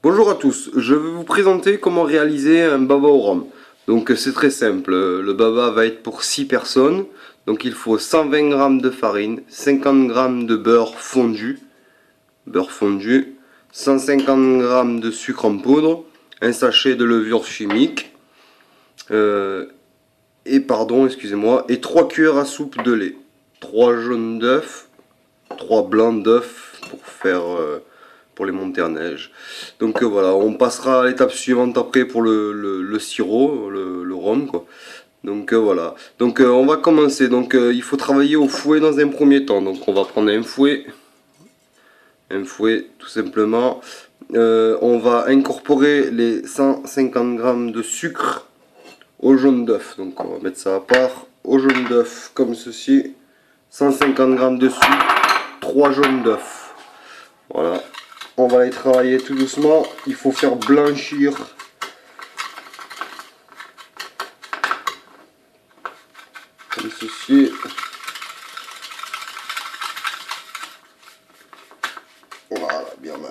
Bonjour à tous, je vais vous présenter comment réaliser un baba au rhum. Donc c'est très simple, le baba va être pour 6 personnes. Donc il faut 120 g de farine, 50 g de beurre fondu, 150 g de sucre en poudre, un sachet de levure chimique, et 3 cuillères à soupe de lait, 3 jaunes d'œufs, 3 blancs d'œufs pour les monter en neige. Donc voilà, on passera à l'étape suivante après pour le sirop, le rhum quoi. Donc voilà. Donc on va commencer. Donc il faut travailler au fouet dans un premier temps. Donc on va prendre un fouet tout simplement. On va incorporer les 150 g de sucre au jaune d'œuf. Donc on va mettre ça à part. Au jaune d'œuf comme ceci. 150 g de sucre, 3 jaunes d'œuf. Voilà. On va les travailler tout doucement. Il faut faire blanchir comme ceci. Voilà,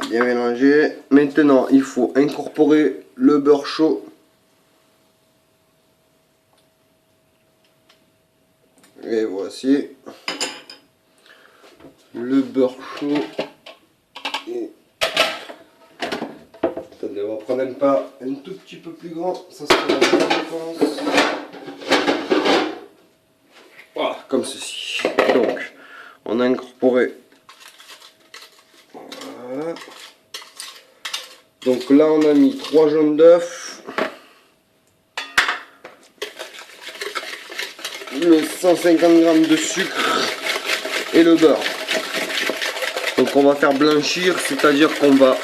bien mélangé. Maintenant, il faut incorporer le beurre chaud. Et voici le beurre chaud. Et attendez, on va prendre un pas un tout petit peu plus grand. Ça sera la bonne réponse. Voilà, comme ceci. Donc, on a incorporé. Voilà. Donc là, on a mis 3 jaunes d'œufs, le 150 g de sucre et le beurre. Donc on va faire blanchir, c'est-à-dire qu'on va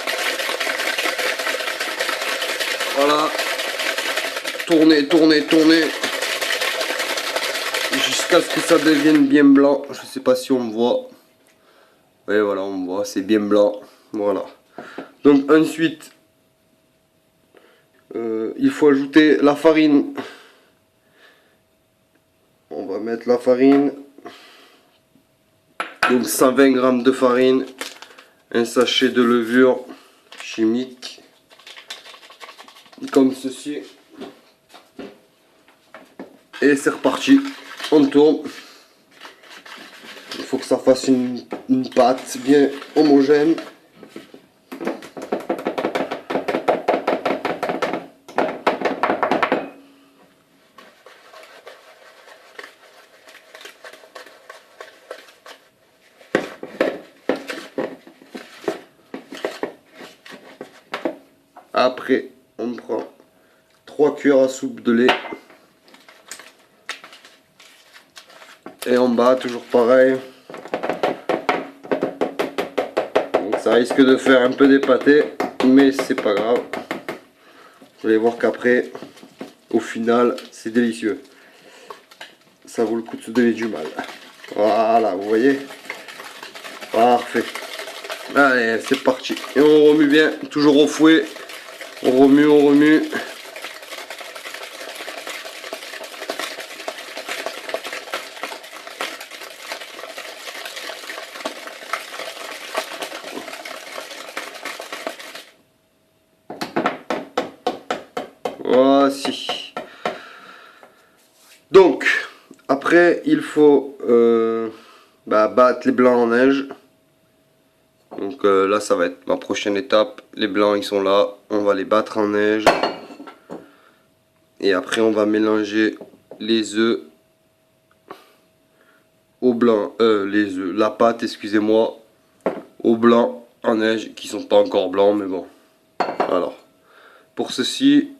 tourner jusqu'à ce que ça devienne bien blanc. Je sais pas si on voit. Oui, voilà, on voit, c'est bien blanc. Voilà. Donc ensuite, il faut ajouter la farine. On va mettre la farine. Donc 120 g de farine, un sachet de levure chimique, comme ceci. Et c'est reparti, on tourne. Il faut que ça fasse une pâte bien homogène. Après, on prend 3 cuillères à soupe de lait. Et on bat toujours pareil. Donc ça risque de faire un peu d'épaté, mais c'est pas grave. Vous allez voir qu'après, au final, c'est délicieux. Ça vaut le coup de se donner du mal. Voilà, vous voyez? Parfait. Allez, c'est parti. Et on remue bien, toujours au fouet. On remue. Voici. Donc, après, il faut battre les blancs en neige. Donc là, ça va être ma prochaine étape. Les blancs, ils sont là. On va les battre en neige. Et après, on va mélanger les œufs au blanc. La pâte, excusez-moi, au blanc en neige, qui sont pas encore blancs, mais bon. Alors, pour ceci,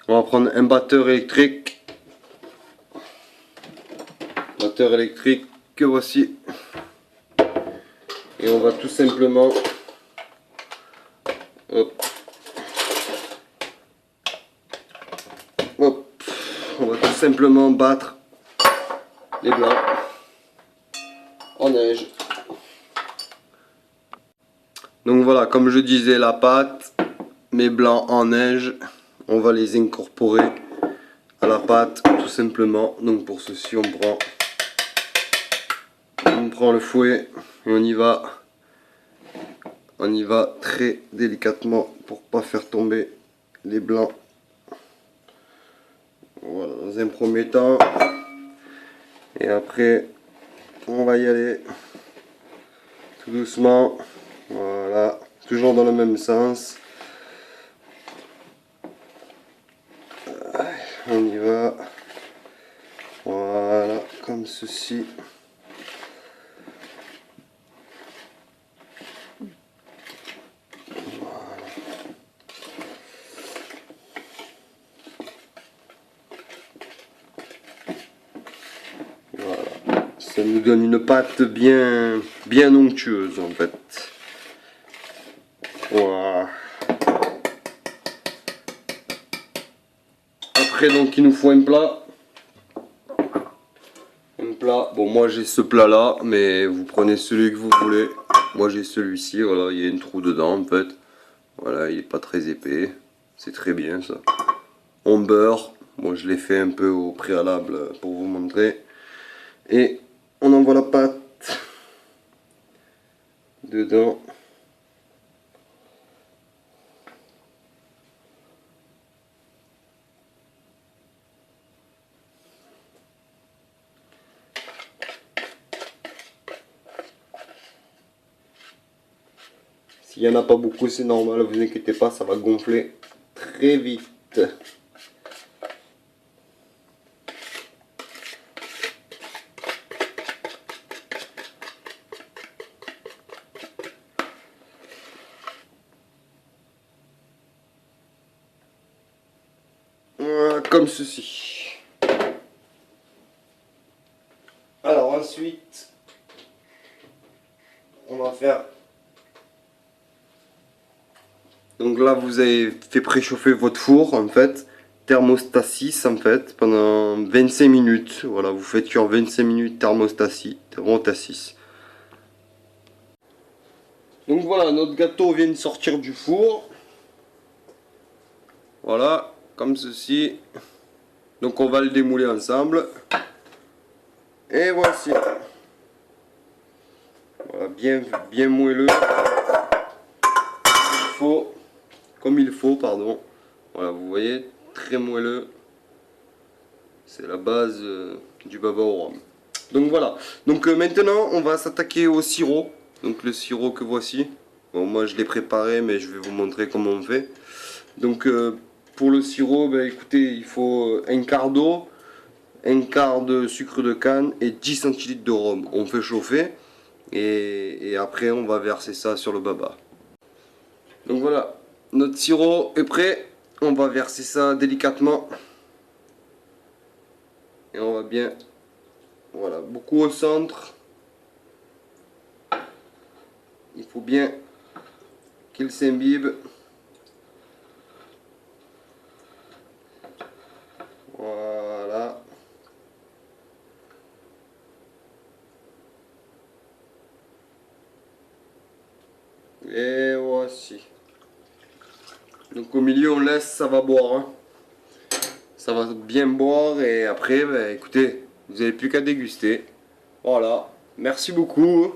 on va prendre un batteur électrique. Batteur électrique que voici. Et on va tout simplement on va tout simplement battre les blancs en neige. Donc voilà, comme je disais, la pâte, mes blancs en neige, on va les incorporer à la pâte tout simplement. Donc pour ceci, on prend le fouet et on y va On y va très délicatement pour pas faire tomber les blancs. Voilà, dans un premier temps. Et après, on va y aller tout doucement. Voilà, toujours dans le même sens. On y va. Voilà, comme ceci. Voilà. Ça nous donne une pâte bien onctueuse en fait. Voilà. Après donc il nous faut un plat. Un plat. Bon moi j'ai ce plat là, mais vous prenez celui que vous voulez. Moi j'ai celui-ci, voilà, il y a un trou dedans en fait. Voilà, il est pas très épais. C'est très bien ça. On beurre. Moi je l'ai fait un peu au préalable pour vous montrer. Et on envoie la pâte dedans. S'il n'y en a pas beaucoup, c'est normal, vous inquiétez pas, ça va gonfler très vite. Voilà, comme ceci. Alors ensuite, on va faire... Donc là, vous avez fait préchauffer votre four, en fait. Thermostat 6, en fait, pendant 25 minutes. Voilà, vous faites cuire 25 minutes thermostat 6. Donc voilà, notre gâteau vient de sortir du four. Voilà, comme ceci. Donc on va le démouler ensemble. Et voici. Voilà, bien moelleux. Comme il faut, pardon. Voilà, vous voyez, très moelleux. C'est la base du baba au rhum. Donc voilà. Donc maintenant, on va s'attaquer au sirop. Donc le sirop que voici. Bon, moi je l'ai préparé, mais je vais vous montrer comment on fait. Donc pour le sirop, ben, écoutez, il faut un quart d'eau, un quart de sucre de canne et 10 centilitres de rhum. On fait chauffer et après on va verser ça sur le baba. Donc voilà, notre sirop est prêt. On va verser ça délicatement. Et on va bien, voilà, beaucoup au centre. Il faut bien qu'il s'imbibe. Voilà. Et voici. Donc au milieu on laisse, ça va boire. Hein. Ça va bien boire et après, bah, écoutez, vous n'avez plus qu'à déguster. Voilà. Merci beaucoup.